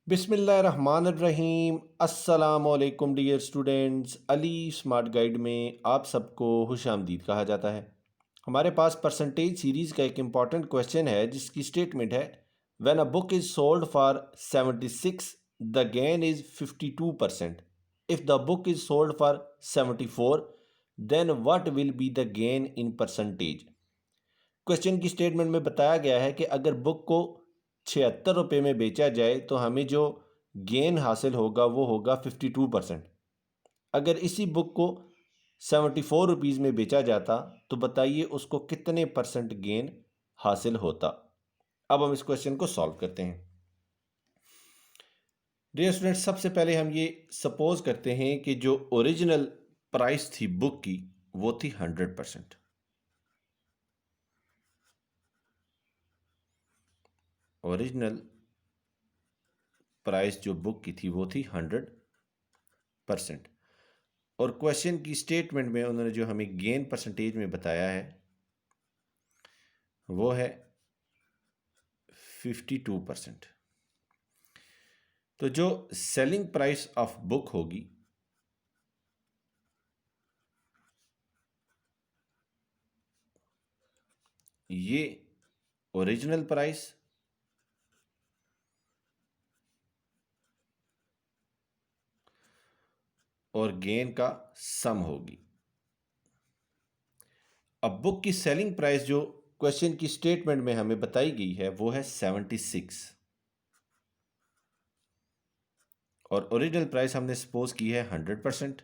बिस्मिल्लाहिर्रहमानिर्रहीम। अस्सलामुअलैकुम dear students. Ali smart guide में आप सबको खुश आमदीद कहा जाता है। हमारे पास परसेंटेज सीरीज़ का एक इम्पॉर्टेंट क्वेश्चन है जिसकी स्टेटमेंट है, when a book is sold for 76 the gain is 52%। If the book is sold for 74 then what will be the gain in percentage. Question की स्टेटमेंट में बताया गया है कि अगर बुक को 76 रुपये में बेचा जाए तो हमें जो गेन हासिल होगा वो होगा 52%। अगर इसी बुक को 74 रुपीज़ में बेचा जाता तो बताइए उसको कितने परसेंट गेन हासिल होता। अब हम इस क्वेश्चन को सॉल्व करते हैं। डियर स्टूडेंट, सबसे पहले हम ये सपोज करते हैं कि जो ओरिजिनल प्राइस थी बुक की वो थी 100%। ओरिजिनल प्राइस जो बुक की थी वो थी 100%। और क्वेश्चन की स्टेटमेंट में उन्होंने जो हमें गेन परसेंटेज में बताया है वो है 52%। तो जो सेलिंग प्राइस ऑफ बुक होगी ये ओरिजिनल प्राइस और गेन का सम होगी। अब बुक की सेलिंग प्राइस जो क्वेश्चन की स्टेटमेंट में हमें बताई गई है वो है 76 और ओरिजिनल प्राइस हमने सपोज की है 100%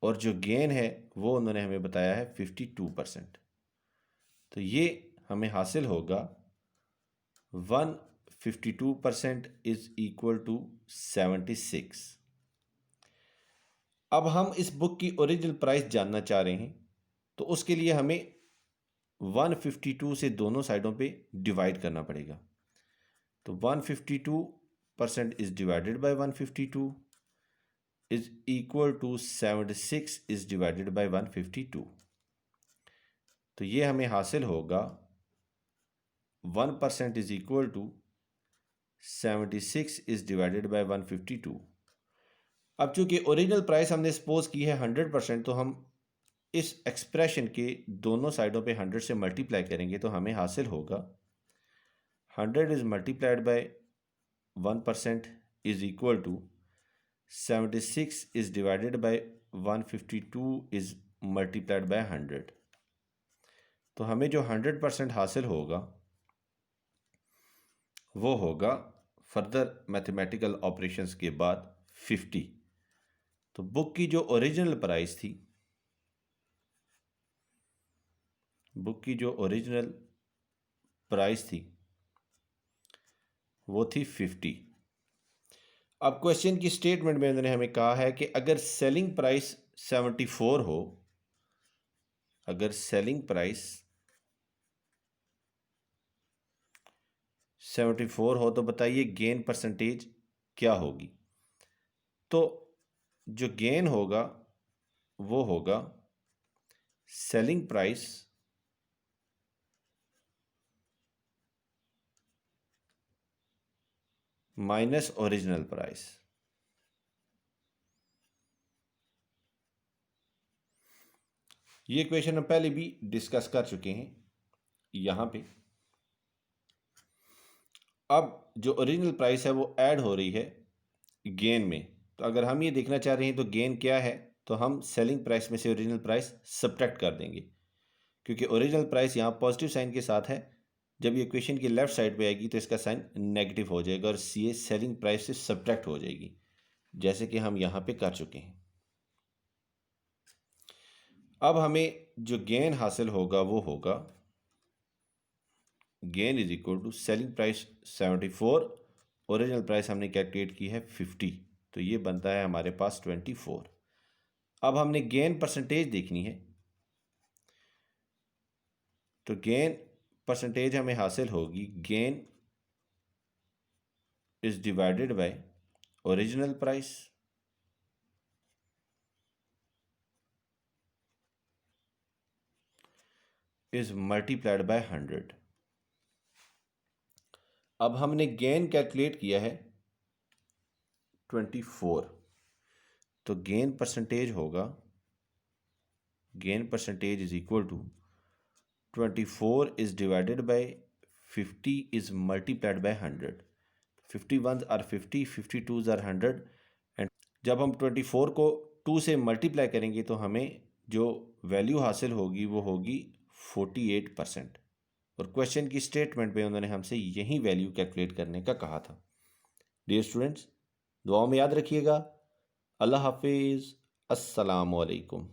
और जो गेन है वो उन्होंने हमें बताया है 52%। तो ये हमें हासिल होगा 152% इज इक्वल टू 76। अब हम इस बुक की ओरिजिनल प्राइस जानना चाह रहे हैं तो उसके लिए हमें 152 से दोनों साइडों पे डिवाइड करना पड़ेगा। तो 152% is divided by 152 is equal to 76 is divided by 152। तो ये हमें हासिल होगा 1% is equal to 76 is divided by 152। अब चूंकि ओरिजिनल प्राइस हमने सपोज की है 100%, तो हम इस एक्सप्रेशन के दोनों साइडों पे 100 से मल्टीप्लाई करेंगे तो हमें हासिल होगा 100 is multiplied by 1% is equal to 76 is divided by 152 is multiplied by 100। तो हमें जो 100% हासिल होगा वो होगा फर्दर मैथमेटिकल ऑपरेशंस के बाद 50। तो बुक की जो ओरिजिनल प्राइस थी, बुक की जो ओरिजिनल प्राइस थी वो थी 50। अब क्वेश्चन की स्टेटमेंट में उन्होंने हमें कहा है कि अगर सेलिंग प्राइस 74 हो, अगर सेलिंग प्राइस 74 हो तो बताइए गेन परसेंटेज क्या होगी। तो जो गेन होगा वो होगा selling price minus original price. ये क्वेश्चन हम पहले भी डिस्कस कर चुके हैं यहां पे। अब जो ओरिजिनल प्राइस है वो ऐड हो रही है गेन में। तो अगर हम ये देखना चाह रहे हैं तो गेन क्या है, तो हम सेलिंग प्राइस में से ओरिजिनल प्राइस सब्ट्रैक्ट कर देंगे, क्योंकि ओरिजिनल प्राइस यहाँ पॉजिटिव साइन के साथ है। जब ये इक्वेशन की लेफ्ट साइड पे आएगी तो इसका साइन नेगेटिव हो जाएगा और सी सेलिंग प्राइस से सब्ट्रैक्ट हो जाएगी, जैसे कि हम यहाँ पे कर चुके हैं। अब हमें जो गेन हासिल होगा वो होगा gain is equal to selling price 74, original price हमने कैलकुलेट की है 50, तो ये बनता है हमारे पास 24। अब हमने गेन परसेंटेज देखनी है, तो गेन परसेंटेज हमें हासिल होगी gain is divided by original price is multiplied by 100। अब हमने गेन कैलकुलेट किया है 24, तो गेन परसेंटेज होगा, gain percentage is equal to 24 is divided by 50 is multiplied by 100। 51 or 50, 52 or 100, and जब हम 24 को 2 से मल्टीप्लाई करेंगे तो हमें जो वैल्यू हासिल होगी वो होगी 48%। और क्वेश्चन की स्टेटमेंट में उन्होंने हमसे यही वैल्यू कैलकुलेट करने का कहा था। डियर स्टूडेंट्स, दुआओं में याद रखिएगा। अल्लाह हाफिज़। अस्सलाम वालेकुम।